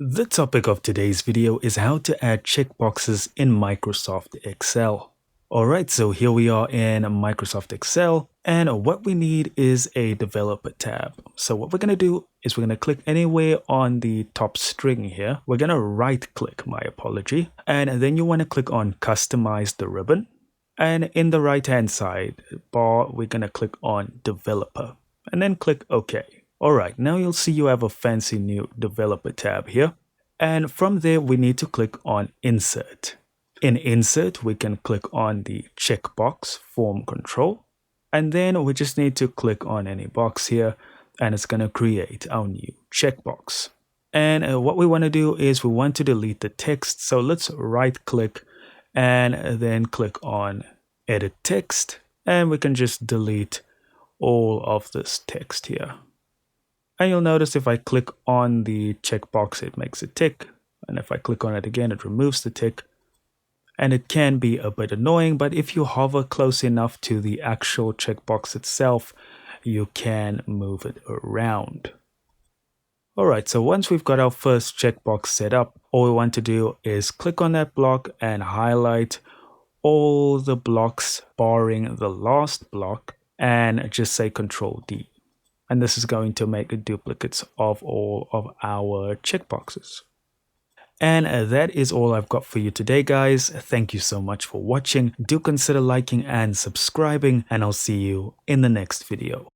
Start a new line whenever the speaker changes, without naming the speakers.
The topic of today's video is how to add checkboxes in Microsoft Excel. Alright, so here we are in Microsoft Excel, and what we need is a developer tab. So what we're going to do is we're going to click anywhere on the top string here. We're going to right click, my apology, and then you want to click on customize the ribbon. And in the right hand side bar, we're going to click on developer and then click OK. Alright, now you'll see you have a fancy new developer tab here. And from there, we need to click on Insert. In Insert, we can click on the checkbox form control. And then we just need to click on any box here, and it's going to create our new checkbox. And what we want to do is we want to delete the text. So let's right click and then click on Edit Text. And we can just delete all of this text here. And you'll notice if I click on the checkbox, it makes a tick. And if I click on it again, it removes the tick. And it can be a bit annoying, but if you hover close enough to the actual checkbox itself, you can move it around. Alright, so once we've got our first checkbox set up, all we want to do is click on that block and highlight all the blocks barring the last block and just say Control D. And this is going to make duplicates of all of our checkboxes. And that is all I've got for you today, guys. Thank you so much for watching. Do consider liking and subscribing, and I'll see you in the next video.